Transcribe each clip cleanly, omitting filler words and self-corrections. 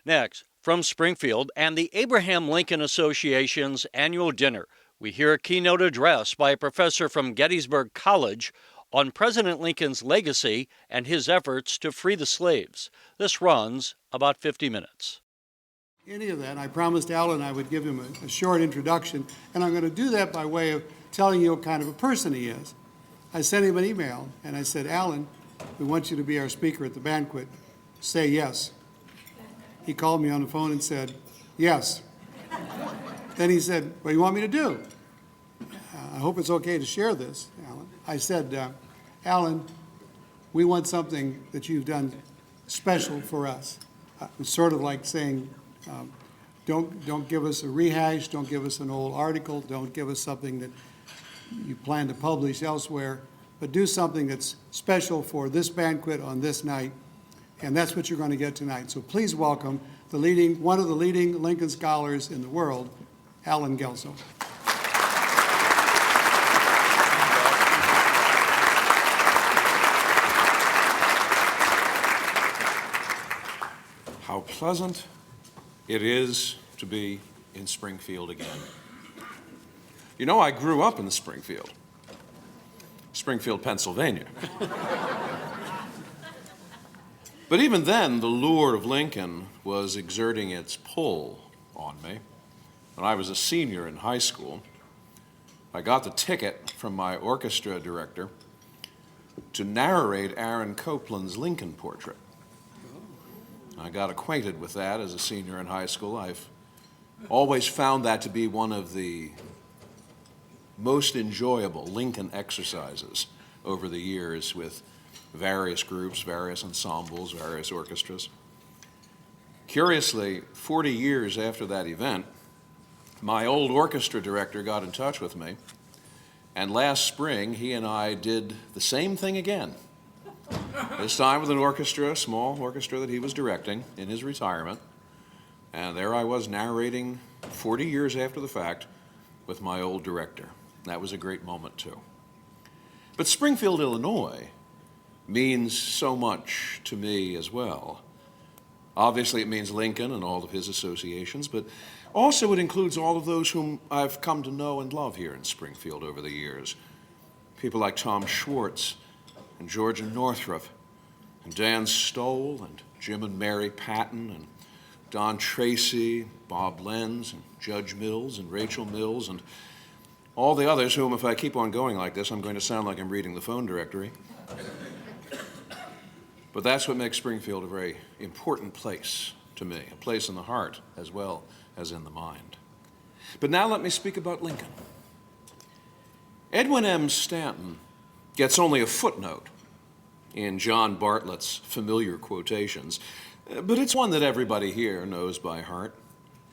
Next, from Springfield and the Abraham Lincoln Association's annual dinner, we hear a keynote address by a professor from Gettysburg College on President Lincoln's legacy and his efforts to free the slaves. This runs about 50 minutes. Any of that, I promised Alan I would give him a short introduction, and I'm going to do that by way of telling you what kind of a person he is. I sent him an email, and I said, Alan, we want you to be our speaker at the banquet. Say yes. He called me on the phone and said, yes. Then he said, what do you want me to do? I hope it's okay to share this, Alan. I said, Alan, we want something that you've done special for us. It's sort of like saying, don't give us a rehash, don't give us an old article, don't give us something that you plan to publish elsewhere, but do something that's special for this banquet on this night, and that's what you're going to get tonight. So please welcome one of the leading Lincoln scholars in the world, Alan Guelzo. How pleasant it is to be in Springfield again. You know, I grew up in Springfield, Pennsylvania. But even then, the lure of Lincoln was exerting its pull on me. When I was a senior in high school, I got the ticket from my orchestra director to narrate Aaron Copland's Lincoln portrait. I got acquainted with that as a senior in high school. I've always found that to be one of the most enjoyable Lincoln exercises over the years with various groups, various ensembles, various orchestras. Curiously, 40 years after that event, my old orchestra director got in touch with me, and last spring he and I did the same thing again. This time with an orchestra, a small orchestra that he was directing in his retirement. And there I was narrating 40 years after the fact with my old director. That was a great moment too. But Springfield, Illinois means so much to me as well. Obviously it means Lincoln and all of his associations, but also it includes all of those whom I've come to know and love here in Springfield over the years. People like Tom Schwartz, and Georgia Northrup, and Dan Stoll, and Jim and Mary Patton, and Don Tracy, Bob Lenz, and Judge Mills, and Rachel Mills, and all the others whom, if I keep on going like this, I'm going to sound like I'm reading the phone directory. But that's what makes Springfield a very important place to me, a place in the heart as well as in the mind. But now let me speak about Lincoln. Edwin M Stanton gets only a footnote in John Bartlett's familiar quotations, but it's one that everybody here knows by heart.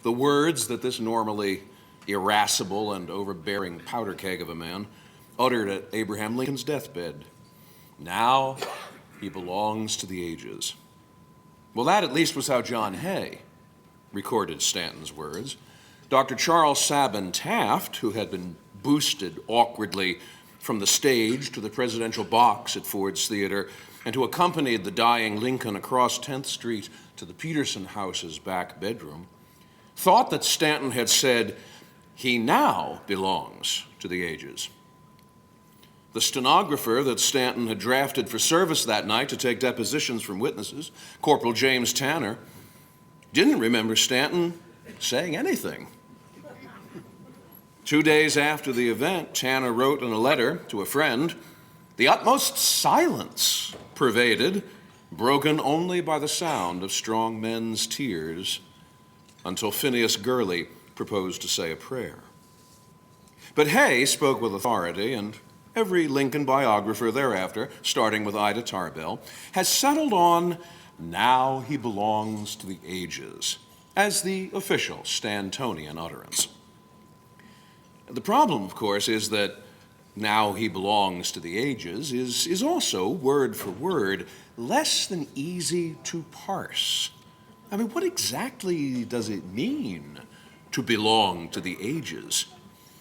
The words that this normally irascible and overbearing powder keg of a man uttered at Abraham Lincoln's deathbed. Now he belongs to the ages. Well, that at least was how John Hay recorded Stanton's words. Dr. Charles Sabin Taft, who had been boosted awkwardly from the stage to the presidential box at Ford's Theater, and who accompanied the dying Lincoln across 10th Street to the Peterson house's back bedroom, thought that Stanton had said, he now belongs to the ages. The stenographer that Stanton had drafted for service that night to take depositions from witnesses, Corporal James Tanner, didn't remember Stanton saying anything. 2 days after the event, Tanner wrote in a letter to a friend, the utmost silence pervaded, broken only by the sound of strong men's tears, until Phineas Gurley proposed to say a prayer. But Hay spoke with authority, and every Lincoln biographer thereafter, starting with Ida Tarbell, has settled on now he belongs to the ages as the official Stantonian utterance. The problem, of course, is that now he belongs to the ages is also, word for word, less than easy to parse. I mean, what exactly does it mean to belong to the ages?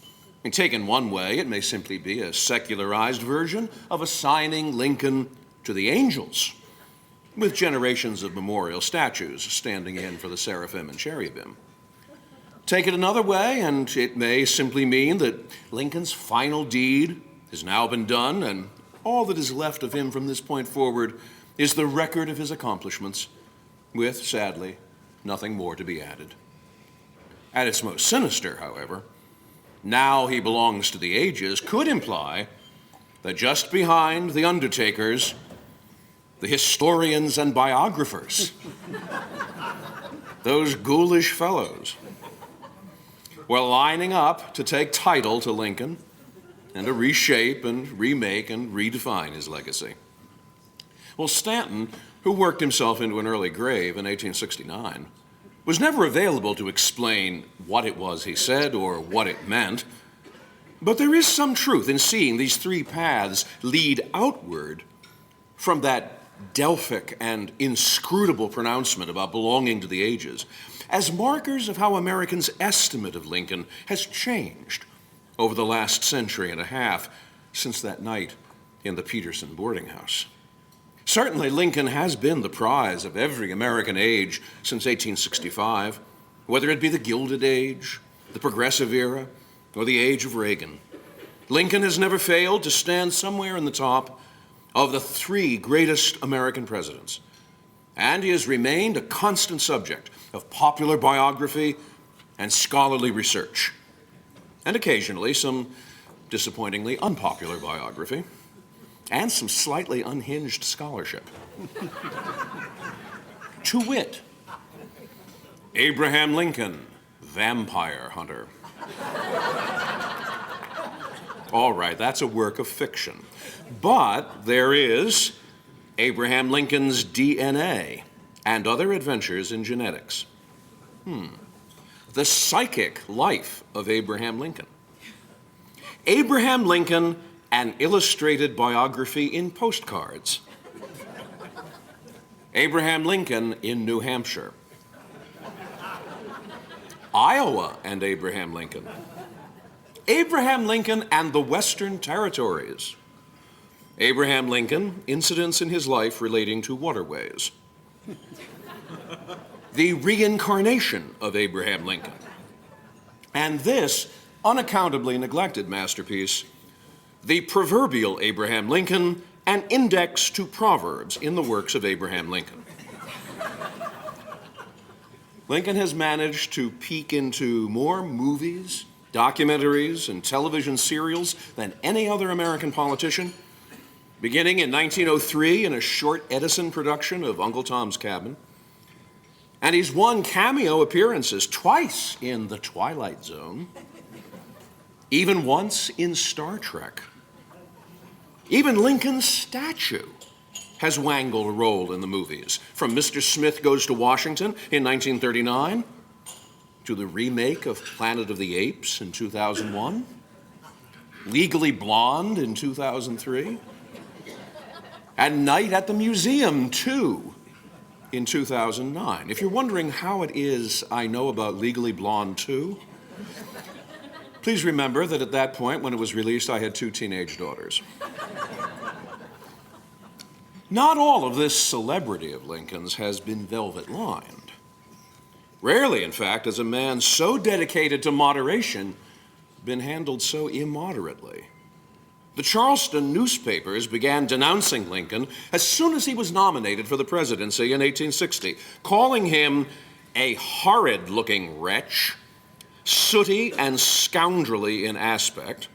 I mean, taken one way, it may simply be a secularized version of assigning Lincoln to the angels. with generations of memorial statues standing in for the seraphim and cherubim. Take it another way, and it may simply mean that Lincoln's final deed has now been done, and all that is left of him from this point forward is the record of his accomplishments, with, sadly, nothing more to be added. At its most sinister, however, now he belongs to the ages could imply that just behind the undertakers, the historians and biographers, those ghoulish fellows, were lining up to take title to Lincoln and to reshape and remake and redefine his legacy. Well, Stanton, who worked himself into an early grave in 1869, was never available to explain what it was he said or what it meant. But there is some truth in seeing these three paths lead outward from that Delphic and inscrutable pronouncement about belonging to the ages as markers of how Americans' estimate of Lincoln has changed over the last century and a half since that night in the Peterson boarding house. Certainly, Lincoln has been the prize of every American age since 1865, whether it be the Gilded Age, the Progressive Era, or the age of Reagan. Lincoln has never failed to stand somewhere in the top of the three greatest American presidents, and he has remained a constant subject of popular biography and scholarly research, and occasionally some disappointingly unpopular biography, and some slightly unhinged scholarship. To wit, Abraham Lincoln, vampire hunter. All right, that's a work of fiction. But there is Abraham Lincoln's DNA and other adventures in genetics. The psychic life of Abraham Lincoln. Abraham Lincoln, an illustrated biography in postcards. Abraham Lincoln in New Hampshire. Iowa and Abraham Lincoln. Abraham Lincoln and the Western Territories. Abraham Lincoln, incidents in his life relating to waterways. The reincarnation of Abraham Lincoln. And this unaccountably neglected masterpiece, the proverbial Abraham Lincoln, an index to proverbs in the works of Abraham Lincoln. Lincoln has managed to peek into more movies, documentaries, and television serials than any other American politician, beginning in 1903 in a short Edison production of Uncle Tom's Cabin. And he's won cameo appearances twice in The Twilight Zone, even once in Star Trek. Even Lincoln's statue has wangled a role in the movies, from Mr. Smith Goes to Washington in 1939 to the remake of Planet of the Apes in 2001, Legally Blonde in 2003, and Night at the Museum 2 in 2009. If you're wondering how it is I know about Legally Blonde 2, please remember that at that point, when it was released, I had 2 teenage daughters. Not all of this celebrity of Lincoln's has been velvet-lined. Rarely, in fact, has a man so dedicated to moderation been handled so immoderately. The Charleston newspapers began denouncing Lincoln as soon as he was nominated for the presidency in 1860, calling him a horrid-looking wretch, sooty and scoundrelly in aspect,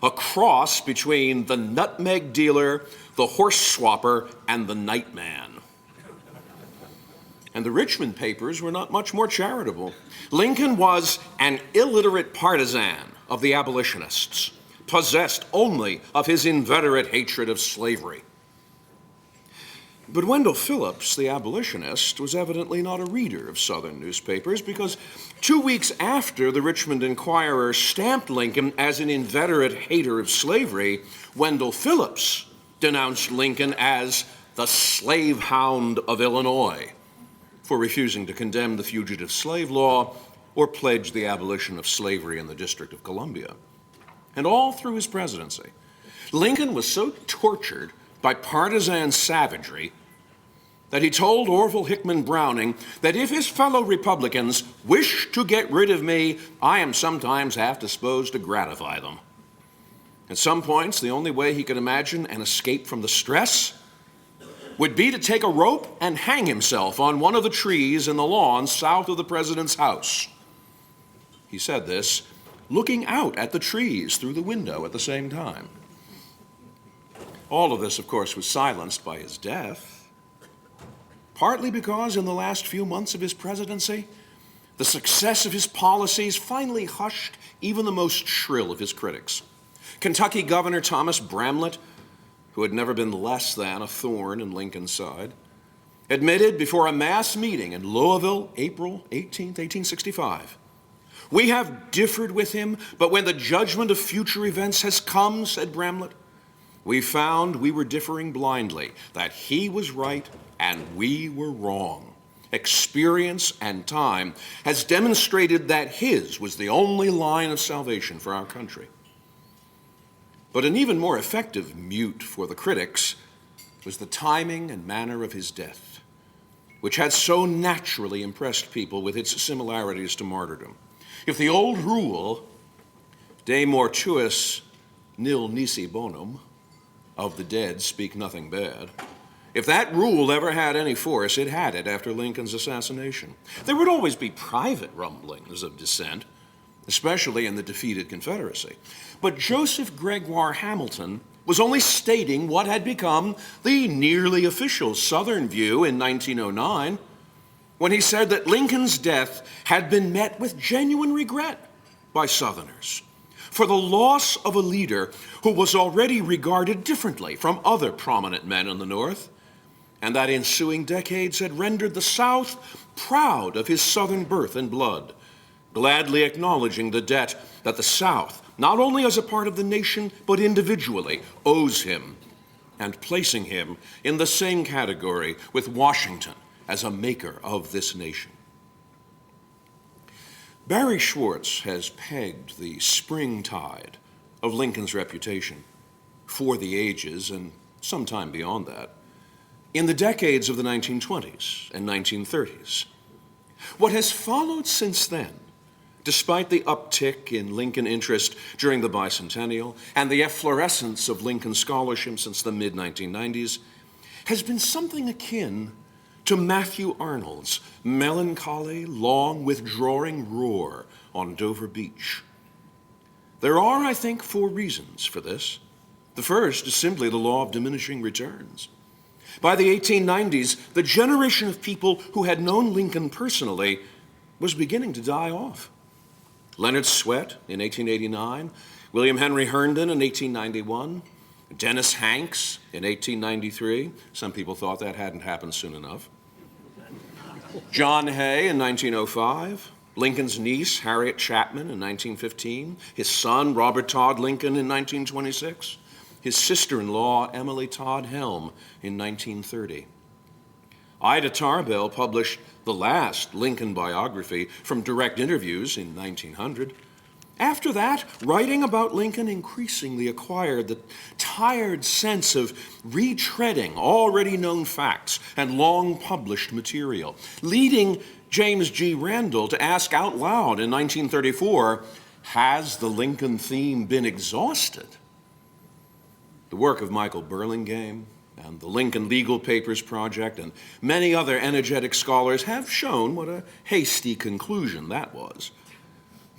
a cross between the nutmeg dealer, the horse swapper, and the nightman. And the Richmond papers were not much more charitable. Lincoln was an illiterate partisan of the abolitionists, possessed only of his inveterate hatred of slavery. But Wendell Phillips, the abolitionist, was evidently not a reader of Southern newspapers, because 2 weeks after the Richmond Enquirer stamped Lincoln as an inveterate hater of slavery, Wendell Phillips denounced Lincoln as the slave hound of Illinois for refusing to condemn the fugitive slave law or pledge the abolition of slavery in the District of Columbia. And all through his presidency, Lincoln was so tortured by partisan savagery that he told Orville Hickman Browning that if his fellow Republicans wish to get rid of me, I am sometimes half disposed to gratify them. At some points, the only way he could imagine an escape from the stress would be to take a rope and hang himself on one of the trees in the lawn south of the president's house. He said this, looking out at the trees through the window at the same time. All of this, of course, was silenced by his death, partly because in the last few months of his presidency, the success of his policies finally hushed even the most shrill of his critics. Kentucky Governor Thomas Bramlett, who had never been less than a thorn in Lincoln's side, admitted before a mass meeting in Louisville, April 18, 1865, "We have differed with him, but when the judgment of future events has come," said Bramlett, "we found we were differing blindly, that he was right and we were wrong. Experience and time has demonstrated that his was the only line of salvation for our country." But an even more effective mute for the critics was the timing and manner of his death, which had so naturally impressed people with its similarities to martyrdom. If the old rule, de mortuis nil nisi bonum, of the dead speak nothing bad, if that rule ever had any force, it had it after Lincoln's assassination. There would always be private rumblings of dissent, especially in the defeated Confederacy. But Joseph Gregoire Hamilton was only stating what had become the nearly official Southern view in 1909, when he said that Lincoln's death had been met with genuine regret by Southerners for the loss of a leader who was already regarded differently from other prominent men in the North, and that ensuing decades had rendered the South proud of his Southern birth and blood, gladly acknowledging the debt that the South, not only as a part of the nation, but individually, owes him, and placing him in the same category with Washington as a maker of this nation. Barry Schwartz has pegged the spring tide of Lincoln's reputation for the ages and some time beyond that in the decades of the 1920s and 1930s. What has followed since then, despite the uptick in Lincoln interest during the bicentennial and the efflorescence of Lincoln scholarship since the mid-1990s, has been something akin to Matthew Arnold's melancholy, long withdrawing roar on Dover Beach. There are, I think, 4 reasons for this. The first is simply the law of diminishing returns. By the 1890s, the generation of people who had known Lincoln personally was beginning to die off. Leonard Swett in 1889, William Henry Herndon in 1891, Dennis Hanks in 1893. Some people thought that hadn't happened soon enough. John Hay in 1905, Lincoln's niece Harriet Chapman in 1915, his son Robert Todd Lincoln in 1926, his sister-in-law Emily Todd Helm in 1930. Ida Tarbell published the last Lincoln biography from direct interviews in 1900. After that, writing about Lincoln increasingly acquired the tired sense of retreading already known facts and long-published material, leading James G. Randall to ask out loud in 1934, "Has the Lincoln theme been exhausted?" The work of Michael Burlingame and the Lincoln Legal Papers Project and many other energetic scholars have shown what a hasty conclusion that was.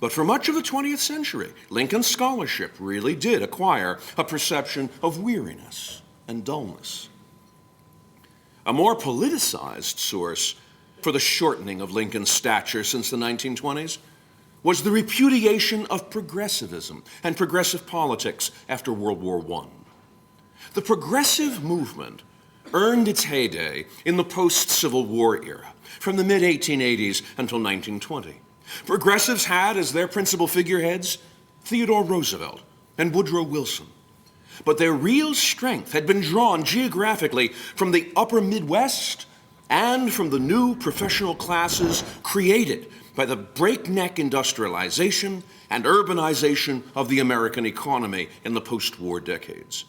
But for much of the 20th century, Lincoln scholarship really did acquire a perception of weariness and dullness. A more politicized source for the shortening of Lincoln's stature since the 1920s was the repudiation of progressivism and progressive politics after World War I. The progressive movement earned its heyday in the post-Civil War era, from the mid-1880s until 1920. Progressives had as their principal figureheads Theodore Roosevelt and Woodrow Wilson. But their real strength had been drawn geographically from the upper Midwest and from the new professional classes created by the breakneck industrialization and urbanization of the American economy in the post-war decades.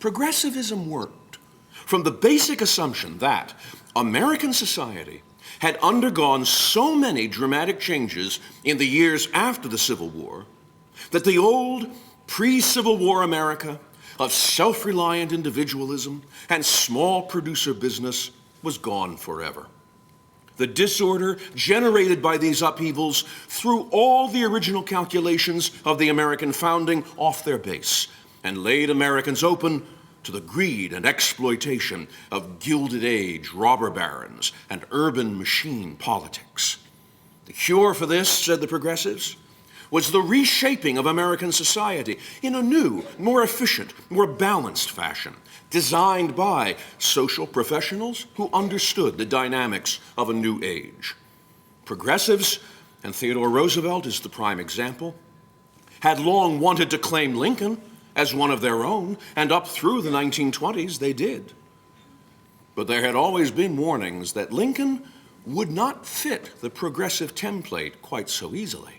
Progressivism worked from the basic assumption that American society had undergone so many dramatic changes in the years after the Civil War that the old pre-Civil War America of self-reliant individualism and small producer business was gone forever. The disorder generated by these upheavals threw all the original calculations of the American founding off their base and laid Americans open to the greed and exploitation of Gilded Age robber barons and urban machine politics. The cure for this, said the progressives, was the reshaping of American society in a new, more efficient, more balanced fashion, designed by social professionals who understood the dynamics of a new age. Progressives, and Theodore Roosevelt is the prime example, had long wanted to claim Lincoln as one of their own, and up through the 1920s they did. But there had always been warnings that Lincoln would not fit the progressive template quite so easily.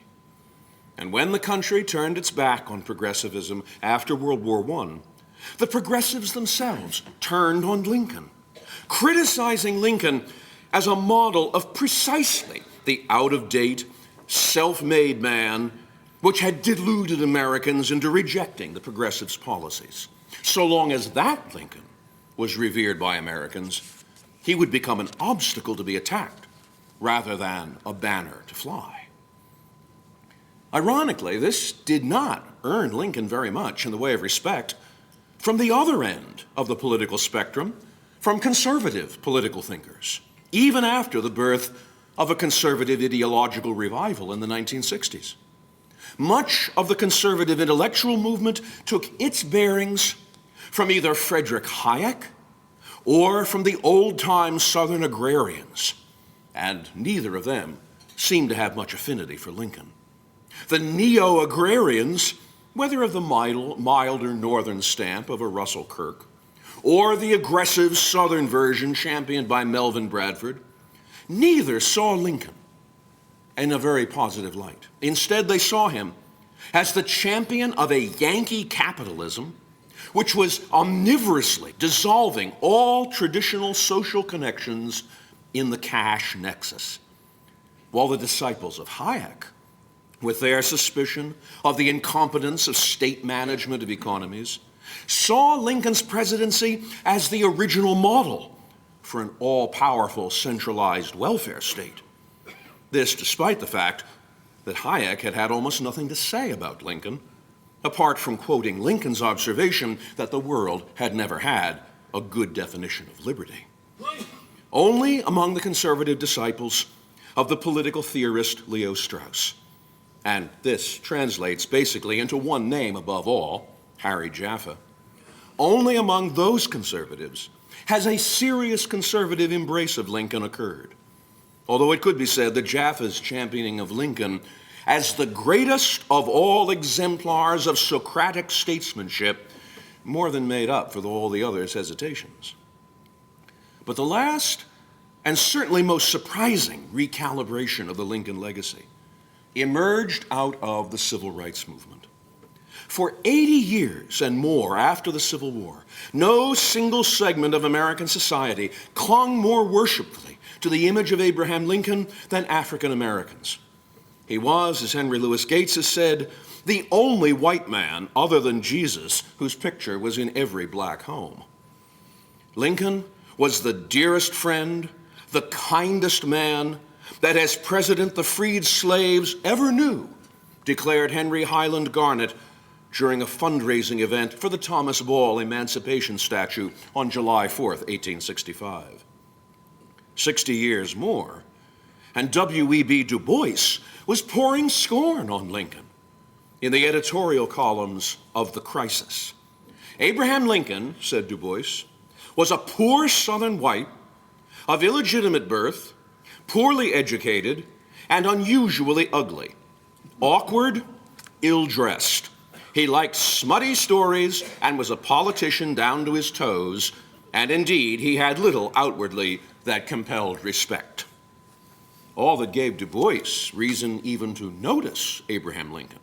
And when the country turned its back on progressivism after World War I, the progressives themselves turned on Lincoln, criticizing Lincoln as a model of precisely the out-of-date, self-made man which had deluded Americans into rejecting the progressives' policies. So long as that Lincoln was revered by Americans, he would become an obstacle to be attacked rather than a banner to fly. Ironically, this did not earn Lincoln very much in the way of respect from the other end of the political spectrum, from conservative political thinkers, even after the birth of a conservative ideological revival in the 1960s. Much of the conservative intellectual movement took its bearings from either Friedrich Hayek or from the old-time Southern agrarians, and neither of them seemed to have much affinity for Lincoln. The neo-agrarians, whether of the milder northern stamp of a Russell Kirk, or the aggressive southern version championed by Melvin Bradford, neither saw Lincoln in a very positive light. Instead, they saw him as the champion of a Yankee capitalism which was omnivorously dissolving all traditional social connections in the cash nexus, while the disciples of Hayek, with their suspicion of the incompetence of state management of economies, saw Lincoln's presidency as the original model for an all-powerful centralized welfare state. This despite the fact that Hayek had had almost nothing to say about Lincoln, apart from quoting Lincoln's observation that the world had never had a good definition of liberty. Only among the conservative disciples of the political theorist Leo Strauss, and this translates basically into one name above all, Harry Jaffa, only among those conservatives has a serious conservative embrace of Lincoln occurred. Although it could be said that Jaffa's championing of Lincoln as the greatest of all exemplars of Socratic statesmanship more than made up for all the others' hesitations. But the last, and certainly most surprising, recalibration of the Lincoln legacy emerged out of the Civil Rights Movement. For 80 years and more after the Civil War, no single segment of American society clung more worshipfully to the image of Abraham Lincoln than African Americans. He was, as Henry Louis Gates has said, the only white man other than Jesus whose picture was in every black home. Lincoln was the dearest friend, the kindest man that as president the freed slaves ever knew, declared Henry Highland Garnet during a fundraising event for the Thomas Ball Emancipation Statue on July 4th, 1865. 60 years more, and W.E.B. Du Bois was pouring scorn on Lincoln in the editorial columns of The Crisis. Abraham Lincoln, said Du Bois, was a poor Southern white of illegitimate birth, poorly educated, and unusually ugly, awkward, ill-dressed. He liked smutty stories and was a politician down to his toes, and indeed he had little outwardly that compelled respect. All that gave Du Bois reason even to notice Abraham Lincoln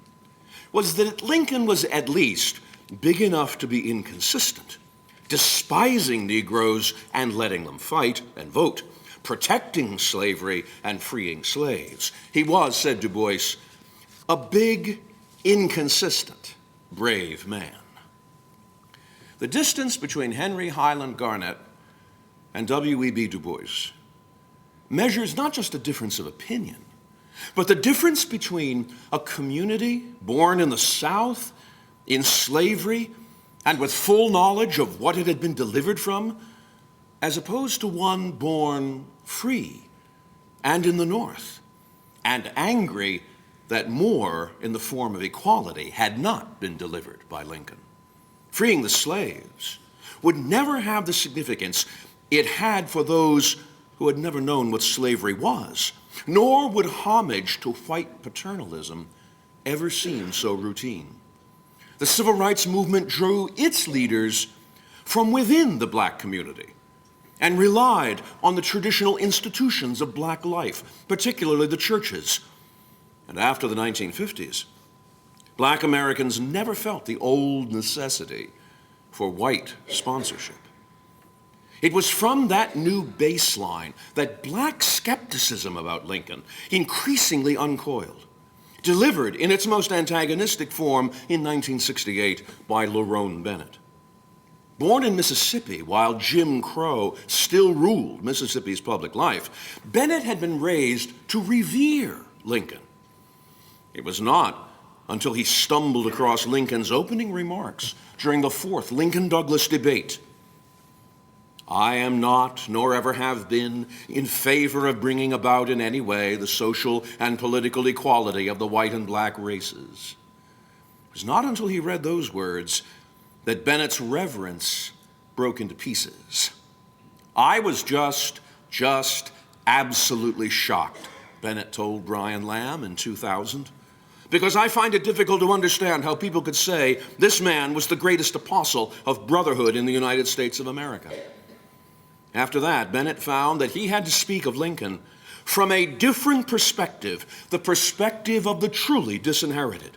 was that Lincoln was at least big enough to be inconsistent, despising Negroes and letting them fight and vote, protecting slavery and freeing slaves. He was, said Du Bois, a big, inconsistent, brave man. The distance between Henry Highland Garnet and W.E.B. Du Bois measures not just a difference of opinion, but the difference between a community born in the South, in slavery, and with full knowledge of what it had been delivered from, as opposed to one born free and in the North, and angry that more in the form of equality had not been delivered by Lincoln. Freeing the slaves would never have the significance it had for those who had never known what slavery was, nor would homage to white paternalism ever seem so routine. The civil rights movement drew its leaders from within the black community and relied on the traditional institutions of black life, particularly the churches. And after the 1950s, black Americans never felt the old necessity for white sponsorship. It was from that new baseline that black skepticism about Lincoln increasingly uncoiled, delivered in its most antagonistic form in 1968 by Lerone Bennett. Born in Mississippi while Jim Crow still ruled Mississippi's public life, Bennett had been raised to revere Lincoln. It was not until he stumbled across Lincoln's opening remarks during the fourth Lincoln-Douglas debate. I am not, nor ever have been, in favor of bringing about in any way the social and political equality of the white and black races. It was not until he read those words that Bennett's reverence broke into pieces. I was just absolutely shocked, Bennett told Brian Lamb in 2000, because I find it difficult to understand how people could say this man was the greatest apostle of brotherhood in the United States of America. After that, Bennett found that he had to speak of Lincoln from a different perspective, the perspective of the truly disinherited.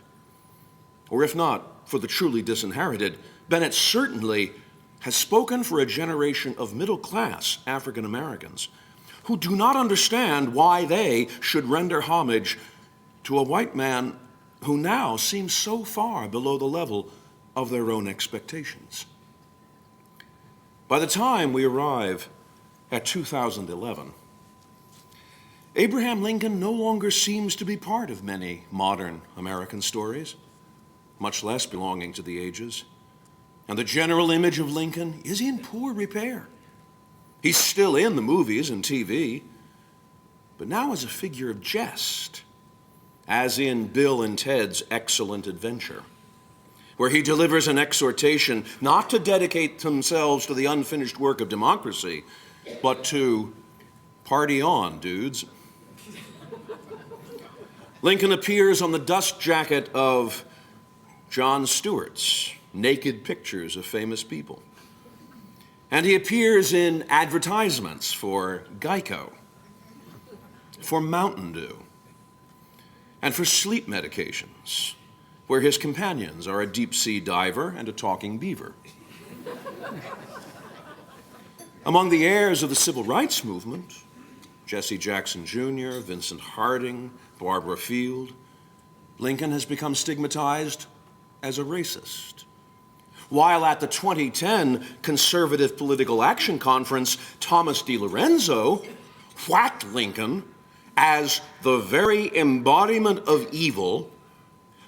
Or if not for the truly disinherited, Bennett certainly has spoken for a generation of middle-class African Americans who do not understand why they should render homage to a white man who now seems so far below the level of their own expectations. By the time we arrive at 2011, Abraham Lincoln no longer seems to be part of many modern American stories, much less belonging to the ages. And the general image of Lincoln is in poor repair. He's still in the movies and TV, but now as a figure of jest, as in Bill and Ted's Excellent Adventure, where he delivers an exhortation not to dedicate themselves to the unfinished work of democracy, but to party on, dudes. Lincoln appears on the dust jacket of Jon Stewart's Naked Pictures of Famous People. And he appears in advertisements for Geico, for Mountain Dew, and for sleep medications, where his companions are a deep-sea diver and a talking beaver. Among the heirs of the civil rights movement, Jesse Jackson Jr., Vincent Harding, Barbara Field, Lincoln has become stigmatized as a racist. While at the 2010 Conservative Political Action Conference, Thomas DiLorenzo whacked Lincoln as the very embodiment of evil,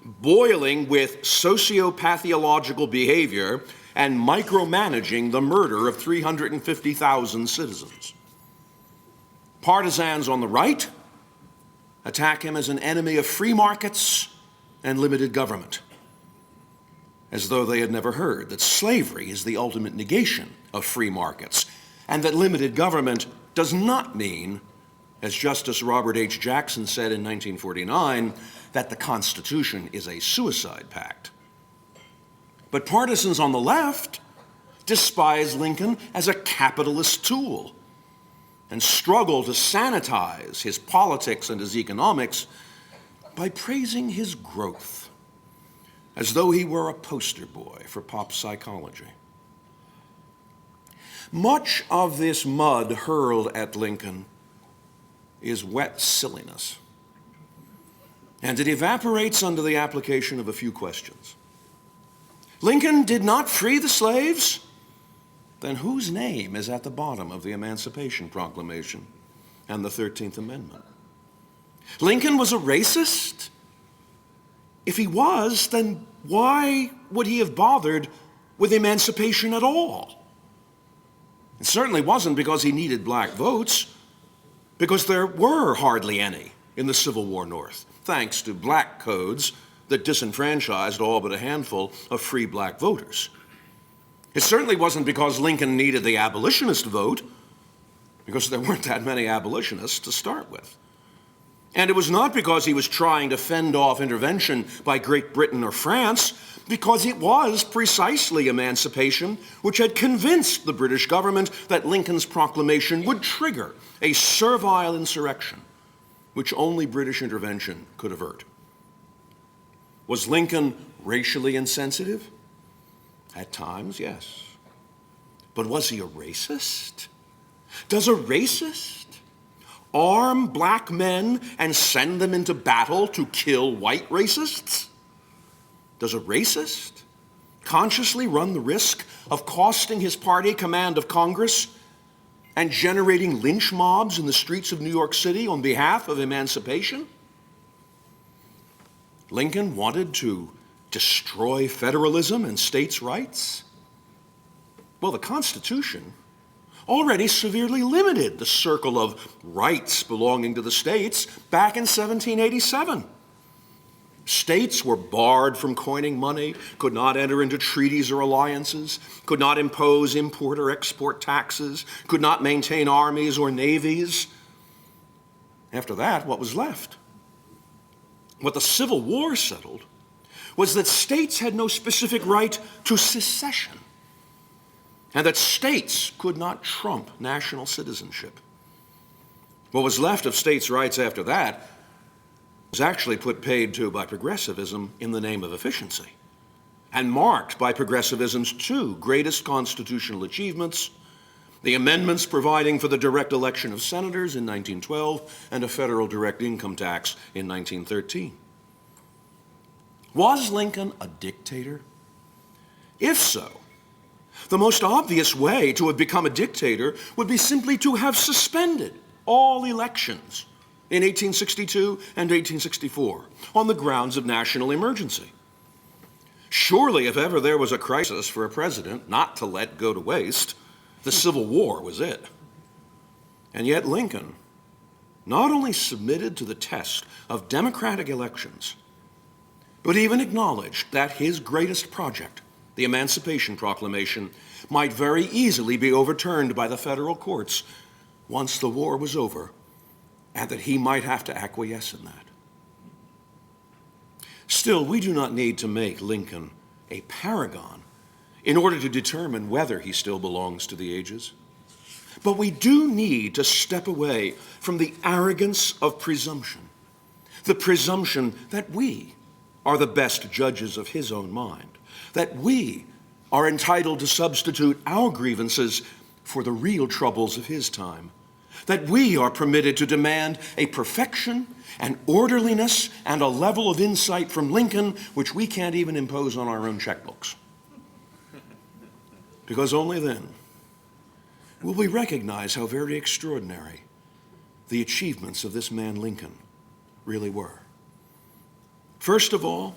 boiling with sociopathological behavior and micromanaging the murder of 350,000 citizens. Partisans on the right attack him as an enemy of free markets and limited government, as though they had never heard that slavery is the ultimate negation of free markets, and that limited government does not mean, as Justice Robert H. Jackson said in 1949, that the Constitution is a suicide pact. But partisans on the left despise Lincoln as a capitalist tool and struggle to sanitize his politics and his economics by praising his growth, as though he were a poster boy for pop psychology. Much of this mud hurled at Lincoln is wet silliness, and it evaporates under the application of a few questions. Lincoln did not free the slaves? Then whose name is at the bottom of the Emancipation Proclamation and the 13th Amendment? Lincoln was a racist? If he was, then why would he have bothered with emancipation at all? It certainly wasn't because he needed black votes, because there were hardly any in the Civil War North, thanks to black codes that disenfranchised all but a handful of free black voters. It certainly wasn't because Lincoln needed the abolitionist vote, because there weren't that many abolitionists to start with. And it was not because he was trying to fend off intervention by Great Britain or France, because it was precisely emancipation which had convinced the British government that Lincoln's proclamation would trigger a servile insurrection which only British intervention could avert. Was Lincoln racially insensitive? At times, yes. But was he a racist? Does a racist arm black men and send them into battle to kill white racists? Does a racist consciously run the risk of costing his party command of Congress and generating lynch mobs in the streets of New York City on behalf of emancipation? Lincoln wanted to destroy federalism and states' rights? Well, the Constitution already severely limited the circle of rights belonging to the states back in 1787. States were barred from coining money, could not enter into treaties or alliances, could not impose import or export taxes, could not maintain armies or navies. After that, what was left? What the Civil War settled was that states had no specific right to secession, and that states could not trump national citizenship. What was left of states' rights after that was actually put paid to by progressivism in the name of efficiency, and marked by progressivism's two greatest constitutional achievements: the amendments providing for the direct election of senators in 1912 and a federal direct income tax in 1913. Was Lincoln a dictator? If so, the most obvious way to have become a dictator would be simply to have suspended all elections in 1862 and 1864 on the grounds of national emergency. Surely, if ever there was a crisis for a president not to let go to waste, the Civil War was it. And yet Lincoln not only submitted to the test of democratic elections, but even acknowledged that his greatest project, the Emancipation Proclamation, might very easily be overturned by the federal courts once the war was over, and that he might have to acquiesce in that. Still, we do not need to make Lincoln a paragon in order to determine whether he still belongs to the ages. But we do need to step away from the arrogance of presumption, the presumption that we are the best judges of his own mind, that we are entitled to substitute our grievances for the real troubles of his time, that we are permitted to demand a perfection, an orderliness, and a level of insight from Lincoln which we can't even impose on our own checkbooks. Because only then will we recognize how very extraordinary the achievements of this man Lincoln really were. First of all,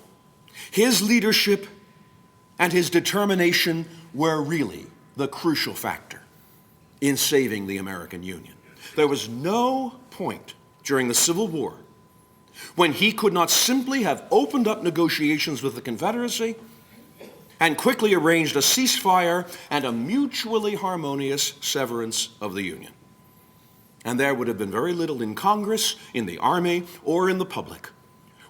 his leadership and his determination were really the crucial factor in saving the American Union. There was no point during the Civil War when he could not simply have opened up negotiations with the Confederacy and quickly arranged a ceasefire and a mutually harmonious severance of the Union. And there would have been very little in Congress, in the Army, or in the public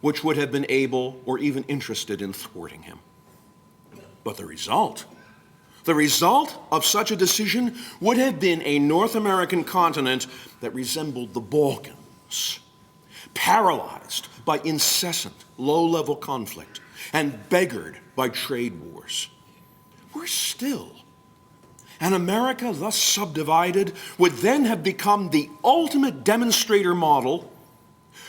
which would have been able or even interested in thwarting him. But the result of such a decision would have been a North American continent that resembled the Balkans, paralyzed by incessant low-level conflict and beggared by trade wars. Worse still, And America, thus subdivided, would then have become the ultimate demonstrator model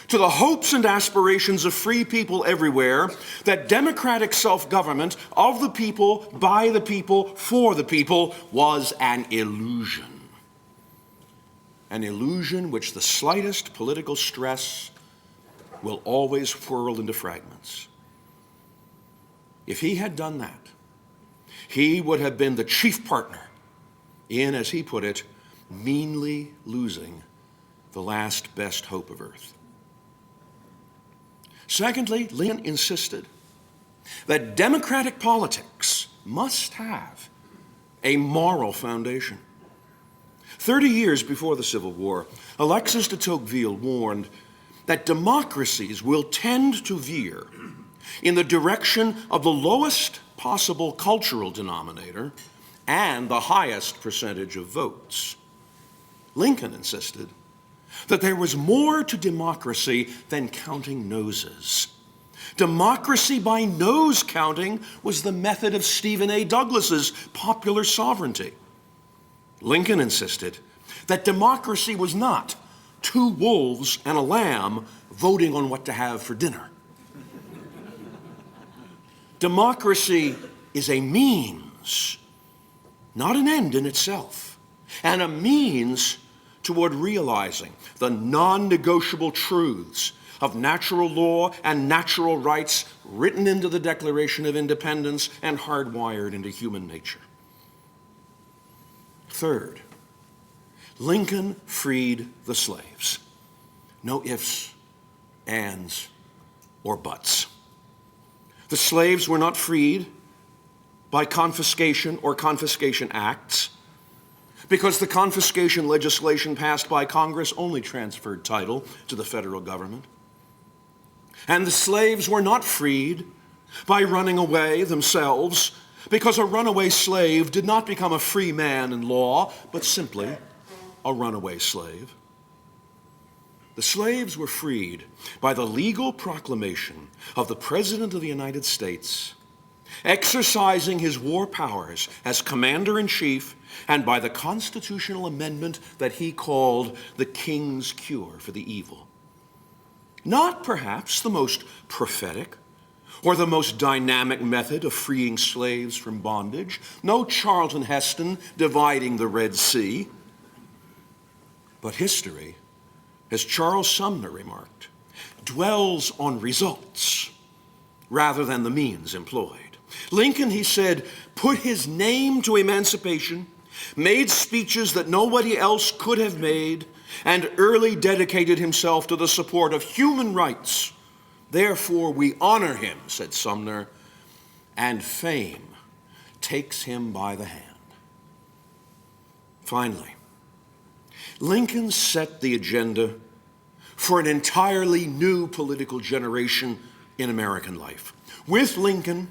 to the hopes and aspirations of free people everywhere that democratic self-government of the people, by the people, for the people was an illusion. An illusion which the slightest political stress will always whirl into fragments. If he had done that, he would have been the chief partner in, as he put it, meanly losing the last best hope of Earth. Secondly, Lincoln insisted that democratic politics must have a moral foundation. 30 years before the Civil War, Alexis de Tocqueville warned that democracies will tend to veer in the direction of the lowest possible cultural denominator and the highest percentage of votes. Lincoln insisted that there was more to democracy than counting noses. Democracy by nose counting was the method of Stephen A. Douglas's popular sovereignty. Lincoln insisted that democracy was not two wolves and a lamb voting on what to have for dinner. Democracy is a means, not an end in itself, and a means toward realizing the non-negotiable truths of natural law and natural rights written into the Declaration of Independence and hardwired into human nature. Third, Lincoln freed the slaves. No ifs, ands, or buts. The slaves were not freed by confiscation or confiscation acts, because the confiscation legislation passed by Congress only transferred title to the federal government. And the slaves were not freed by running away themselves, because a runaway slave did not become a free man in law, but simply a runaway slave. The slaves were freed by the legal proclamation of the President of the United States, exercising his war powers as commander-in-chief, and by the constitutional amendment that he called the King's Cure for the Evil. Not perhaps the most prophetic or the most dynamic method of freeing slaves from bondage, no Charlton Heston dividing the Red Sea, but history, as Charles Sumner remarked, dwells on results rather than the means employed. Lincoln, he said, put his name to emancipation, made speeches that nobody else could have made, and early dedicated himself to the support of human rights. Therefore, we honor him, said Sumner, and fame takes him by the hand. Finally, Lincoln set the agenda for an entirely new political generation in American life. With Lincoln,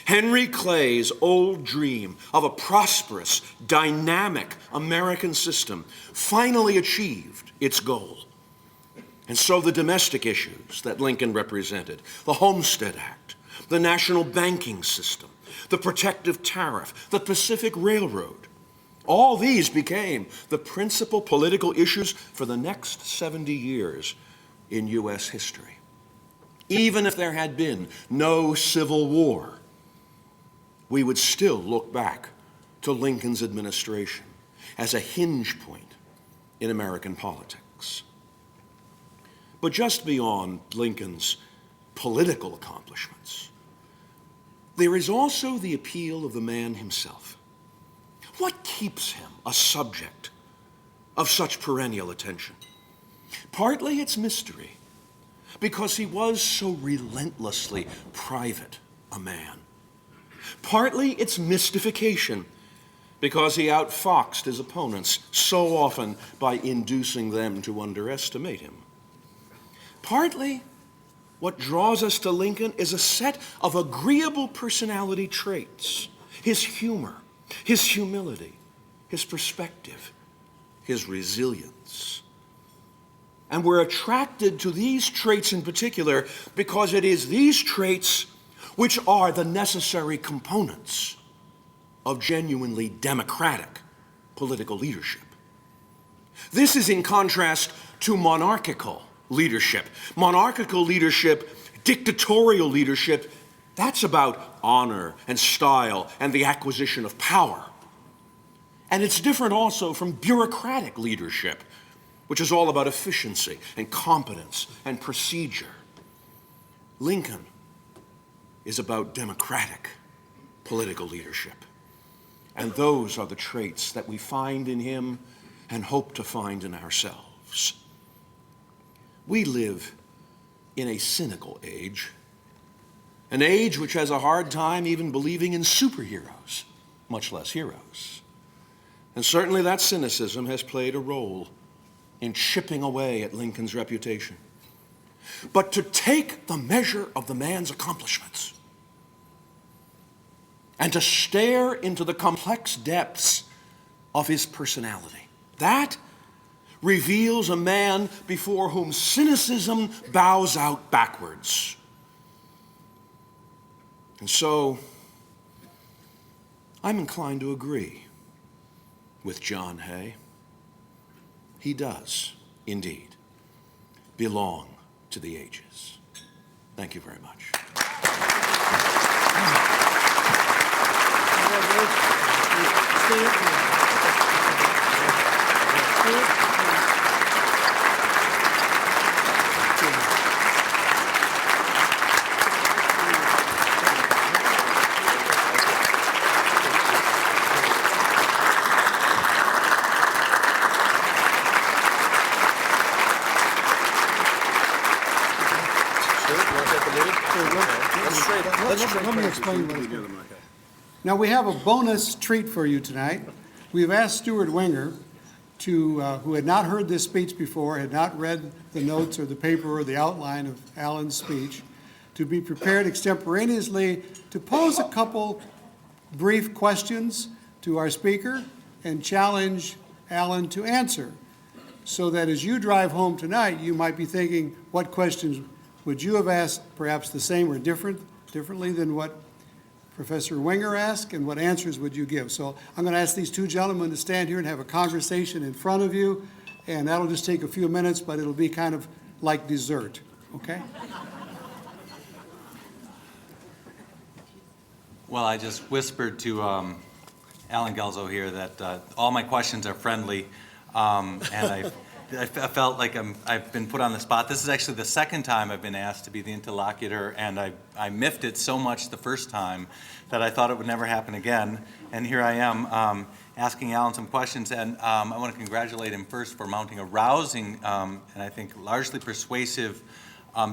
Henry Clay's old dream of a prosperous, dynamic American system finally achieved its goal. And so the domestic issues that Lincoln represented, the Homestead Act, the national banking system, the protective tariff, the Pacific Railroad, all these became the principal political issues for the next 70 years in U.S. history. Even if there had been no Civil War, we would still look back to Lincoln's administration as a hinge point in American politics. But just beyond Lincoln's political accomplishments, there is also the appeal of the man himself. What keeps him a subject of such perennial attention? Partly it's mystery, because he was so relentlessly private a man. Partly it's mystification, because he outfoxed his opponents so often by inducing them to underestimate him. Partly, what draws us to Lincoln is a set of agreeable personality traits: his humor, his humility, his perspective, his resilience. And we're attracted to these traits in particular because it is these traits which are the necessary components of genuinely democratic political leadership. This is in contrast to monarchical leadership. Monarchical leadership, dictatorial leadership, that's about honor and style and the acquisition of power. And it's different also from bureaucratic leadership, which is all about efficiency and competence and procedure. Lincoln is about democratic political leadership. And those are the traits that we find in him and hope to find in ourselves. We live in a cynical age, an age which has a hard time even believing in superheroes, much less heroes. And certainly that cynicism has played a role in chipping away at Lincoln's reputation. But to take the measure of the man's accomplishments and to stare into the complex depths of his personality, that reveals a man before whom cynicism bows out backwards. And so, I'm inclined to agree with John Hay. He does, indeed, belong to the ages. Thank you very much. Let me explain what it's doing. Now, we have a bonus treat for you tonight. We've asked Stuart Winger, who had not heard this speech before, had not read the notes or the paper or the outline of Alan's speech, to be prepared extemporaneously to pose a couple brief questions to our speaker and challenge Alan to answer, so that as you drive home tonight, you might be thinking, what questions would you have asked, perhaps the same or differently than what Professor Winger asked, and what answers would you give? So I'm going to ask these two gentlemen to stand here and have a conversation in front of you, and that'll just take a few minutes, but it'll be kind of like dessert, okay? Well, I just whispered to Alan Guelzo here that all my questions are friendly, and I felt like I've been put on the spot. This is actually the second time I've been asked to be the interlocutor, and I miffed it so much the first time that I thought it would never happen again. And here I am asking Alan some questions, and I want to congratulate him first for mounting a rousing and I think largely persuasive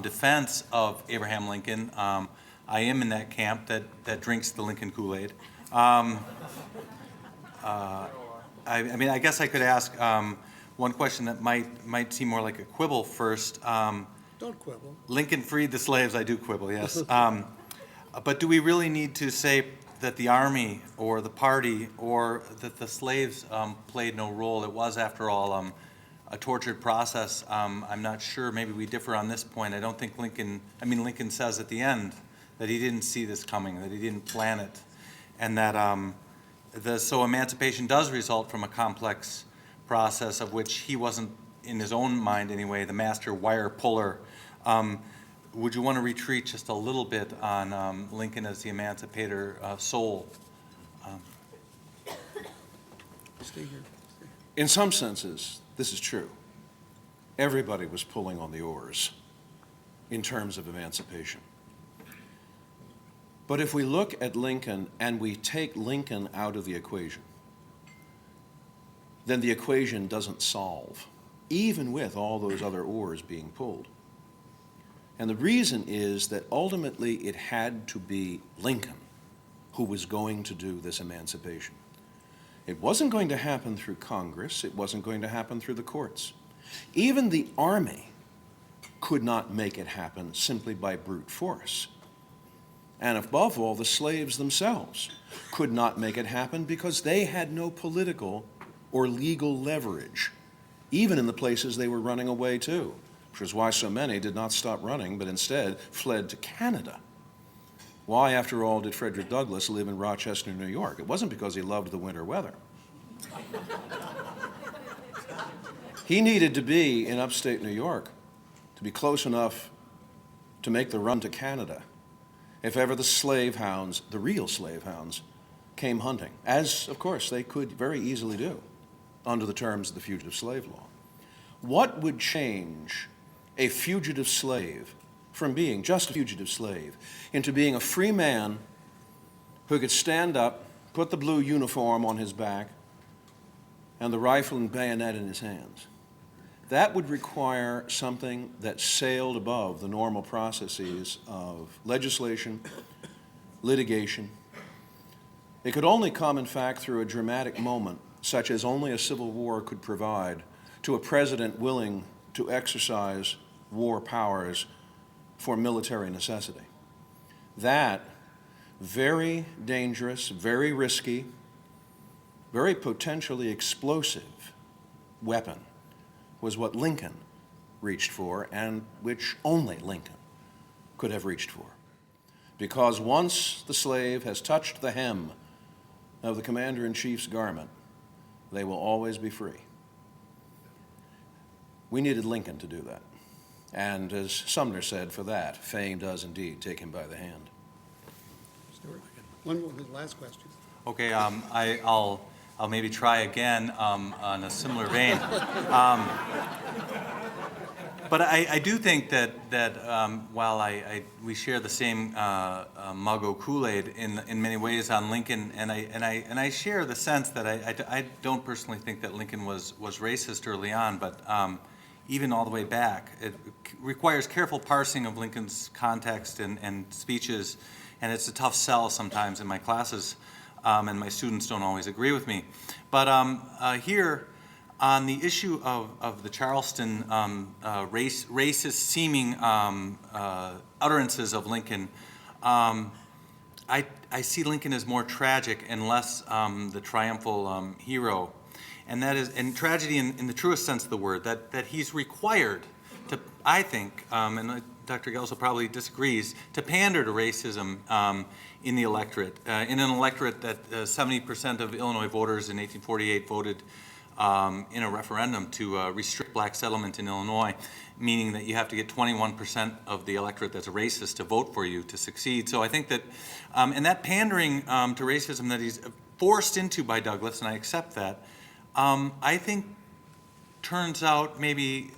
defense of Abraham Lincoln. I am in that camp that drinks the Lincoln Kool-Aid. I mean, I guess I could ask one question that might seem more like a quibble first. Don't quibble. Lincoln freed the slaves. I do quibble, yes. But do we really need to say that the army or the party or that the slaves played no role? It was, after all, a tortured process. I'm not sure. Maybe we differ on this point. I don't think Lincoln says at the end that he didn't see this coming, that he didn't plan it, and that so emancipation does result from a complex process of which he wasn't, in his own mind anyway, the master wire puller. Would you want to retreat just a little bit on Lincoln as the emancipator soul? Stay here. In some senses, this is true. Everybody was pulling on the oars in terms of emancipation. But if we look at Lincoln and we take Lincoln out of the equation, then the equation doesn't solve, even with all those other oars being pulled. And the reason is that ultimately it had to be Lincoln who was going to do this emancipation. It wasn't going to happen through Congress. It wasn't going to happen through the courts. Even the army could not make it happen simply by brute force. And above all, the slaves themselves could not make it happen because they had no political or legal leverage, even in the places they were running away to, which was why so many did not stop running, but instead fled to Canada, Why, after all, did Frederick Douglass live in Rochester, New York? It wasn't because he loved the winter weather. He needed to be in upstate New York to be close enough to make the run to Canada if ever the slave hounds, the real slave hounds, came hunting, as, of course, they could very easily do under the terms of the Fugitive Slave Law. What would change a fugitive slave from being just a fugitive slave into being a free man who could stand up, put the blue uniform on his back, and the rifle and bayonet in his hands? That would require something that sailed above the normal processes of legislation, litigation. It could only come, in fact, through a dramatic moment, such as only a civil war could provide, to a president willing to exercise war powers for military necessity. That very dangerous, very risky, very potentially explosive weapon was what Lincoln reached for, and which only Lincoln could have reached for. Because once the slave has touched the hem of the commander-in-chief's garment, they will always be free. We needed Lincoln to do that. And as Sumner said, for that, fame does indeed take him by the hand. Stuart, one more, last question. Okay, I'll maybe try again on a similar vein. But I do think that while we share the same mug of Kool-Aid in many ways on Lincoln, and I share the sense that I don't personally think that Lincoln was racist early on, but even all the way back, it requires careful parsing of Lincoln's context and speeches, and it's a tough sell sometimes in my classes, and my students don't always agree with me. But here, on the issue of the Charleston racist seeming utterances of Lincoln, I see Lincoln as more tragic and less the triumphal hero. And that is, and tragedy in the truest sense of the word, that he's required to, I think, and Dr. Guelzo probably disagrees, to pander to racism in the electorate, in an electorate that 70% of Illinois voters in 1848 voted in a referendum to restrict black settlement in Illinois, meaning that you have to get 21% of the electorate that's a racist to vote for you to succeed. So I think that, and that pandering to racism that he's forced into by Douglass, and I accept that, I think turns out maybe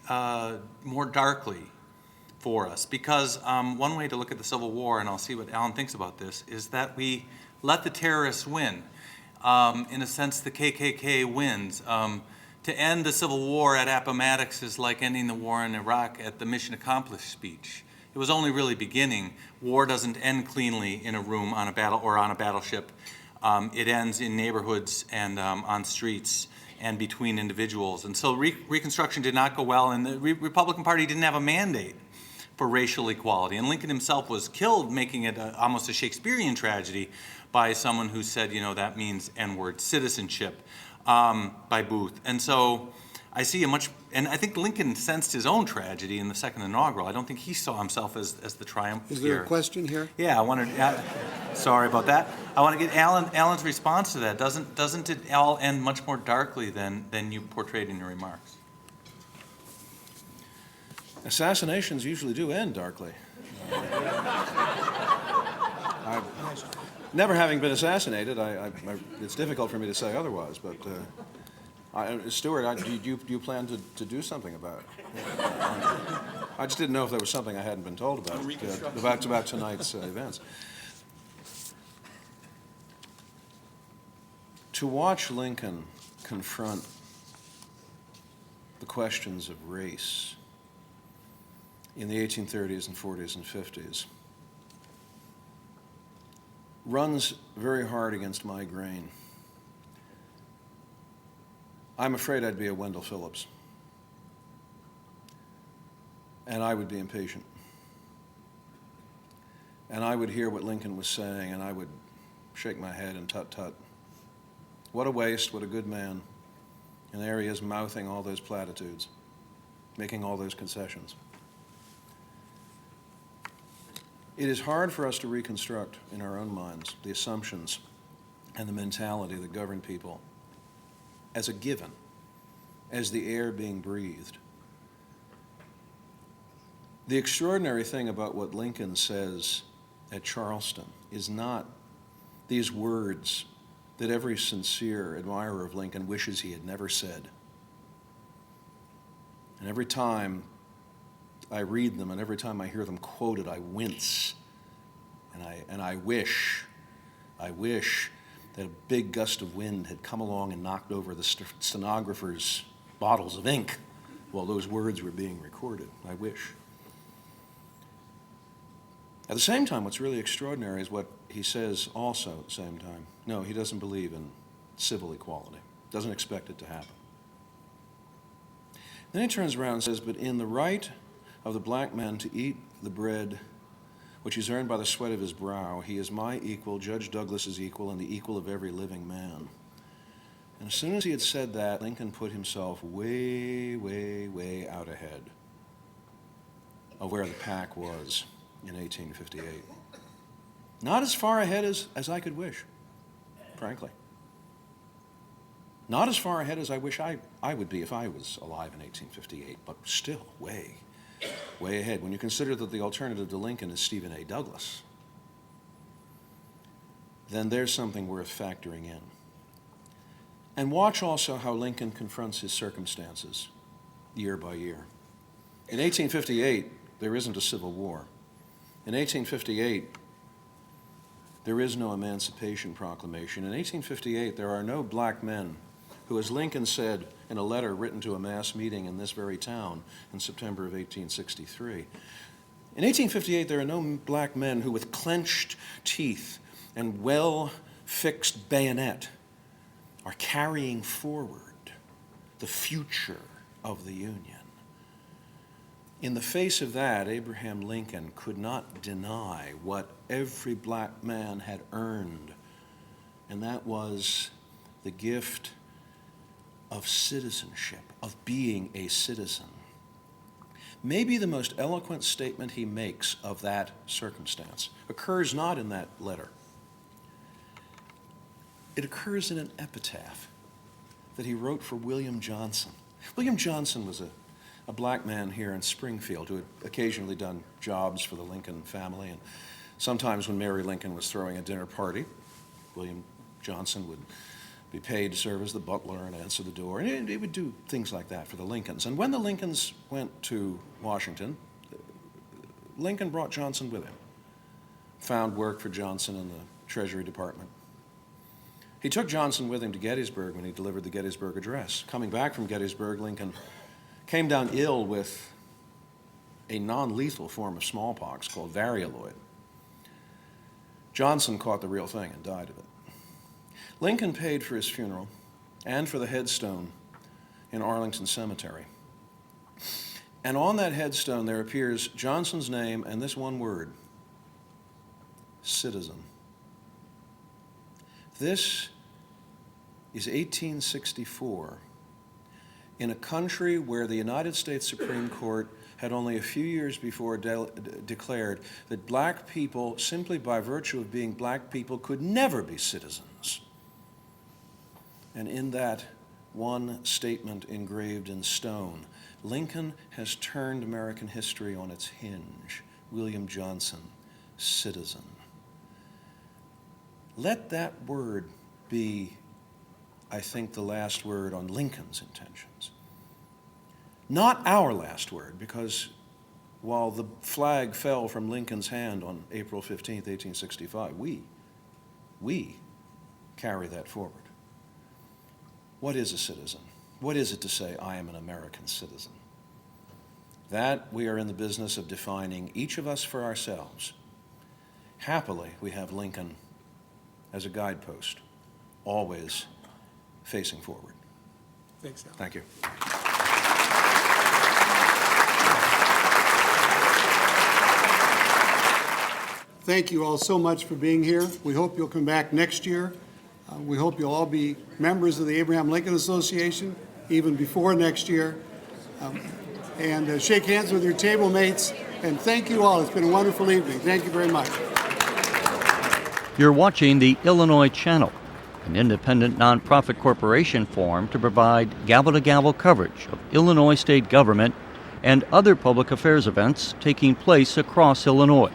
more darkly for us, because one way to look at the Civil War, and I'll see what Alan thinks about this, is that we let the terrorists win. In a sense, the KKK wins. To end the Civil War at Appomattox is like ending the war in Iraq at the Mission Accomplished speech. It was only really beginning. War doesn't end cleanly in a room on a battle or on a battleship. It ends in neighborhoods and on streets and between individuals. And so Reconstruction did not go well, and the Republican Party didn't have a mandate for racial equality. And Lincoln himself was killed, making it almost a Shakespearean tragedy by someone who said, you know, that means N-word citizenship, by Booth. And so I see and I think Lincoln sensed his own tragedy in the second inaugural. I don't think he saw himself as the triumph here. Is there a question here? Yeah, I wanted, sorry about that. I want to get Alan's response to that. Doesn't it all end much more darkly than you portrayed in your remarks? Assassinations usually do end darkly. Never having been assassinated, it's difficult for me to say otherwise, but Stuart, do you plan to do something about it? I just didn't know if there was something I hadn't been told about tonight's events. To watch Lincoln confront the questions of race in the 1830s and 40s and 50s runs very hard against my grain. I'm afraid I'd be a Wendell Phillips, and I would be impatient. And I would hear what Lincoln was saying, and I would shake my head and tut-tut. What a waste, what a good man. And there he is mouthing all those platitudes, making all those concessions. It is hard for us to reconstruct in our own minds the assumptions and the mentality that governed people as a given, as the air being breathed. The extraordinary thing about what Lincoln says at Charleston is not these words that every sincere admirer of Lincoln wishes he had never said. And every time I read them and every time I hear them quoted, I wince. And I wish that a big gust of wind had come along and knocked over the stenographer's bottles of ink while those words were being recorded. I wish. At the same time, what's really extraordinary is what he says also at the same time. No, he doesn't believe in civil equality. Doesn't expect it to happen. Then he turns around and says, but in the right of the black man to eat the bread which he's earned by the sweat of his brow, he is my equal, Judge Douglas's equal, and the equal of every living man. And as soon as he had said that, Lincoln put himself way, way, way out ahead of where the pack was in 1858. Not as far ahead as I could wish, frankly. Not as far ahead as I wish I would be if I was alive in 1858, but still way ahead when you consider that the alternative to Lincoln is Stephen A. Douglas. Then there's something worth factoring in. And watch also how Lincoln confronts his circumstances year by year. In 1858, there isn't a civil war. In 1858, there is no Emancipation Proclamation. In 1858, there are no black men who, as Lincoln said in a letter written to a mass meeting in this very town in September of 1863, in 1858, there are no black men who, with clenched teeth and well-fixed bayonet, are carrying forward the future of the Union. In the face of that, Abraham Lincoln could not deny what every black man had earned, and that was the gift of citizenship, of being a citizen. Maybe the most eloquent statement he makes of that circumstance occurs not in that letter. It occurs in an epitaph that he wrote for William Johnson. William Johnson was a black man here in Springfield who had occasionally done jobs for the Lincoln family, and sometimes when Mary Lincoln was throwing a dinner party, William Johnson would be paid to serve as the butler and answer the door, and he would do things like that for the Lincolns. And when the Lincolns went to Washington, Lincoln brought Johnson with him, found work for Johnson in the Treasury Department. He took Johnson with him to Gettysburg when he delivered the Gettysburg Address. Coming back from Gettysburg, Lincoln came down ill with a non-lethal form of smallpox called varioloid. Johnson caught the real thing and died of it. Lincoln paid for his funeral and for the headstone in Arlington Cemetery. And on that headstone there appears Johnson's name and this one word, citizen. This is 1864 in a country where the United States Supreme Court had only a few years before declared that black people, simply by virtue of being black people, could never be citizens. And in that one statement engraved in stone, Lincoln has turned American history on its hinge. William Johnson, citizen. Let that word be, I think, the last word on Lincoln's intentions. Not our last word, because while the flag fell from Lincoln's hand on April 15th, 1865, we carry that forward. What is a citizen? What is it to say, I am an American citizen? That we are in the business of defining, each of us for ourselves. Happily, we have Lincoln as a guidepost, always facing forward. Thanks, Al. Thank you. Thank you all so much for being here. We hope you'll come back next year. We hope you'll all be members of the Abraham Lincoln Association even before next year. and shake hands with your table mates. And thank you all. It's been a wonderful evening. Thank you very much. You're watching the Illinois Channel, an independent nonprofit corporation formed to provide gavel-to-gavel coverage of Illinois state government and other public affairs events taking place across Illinois.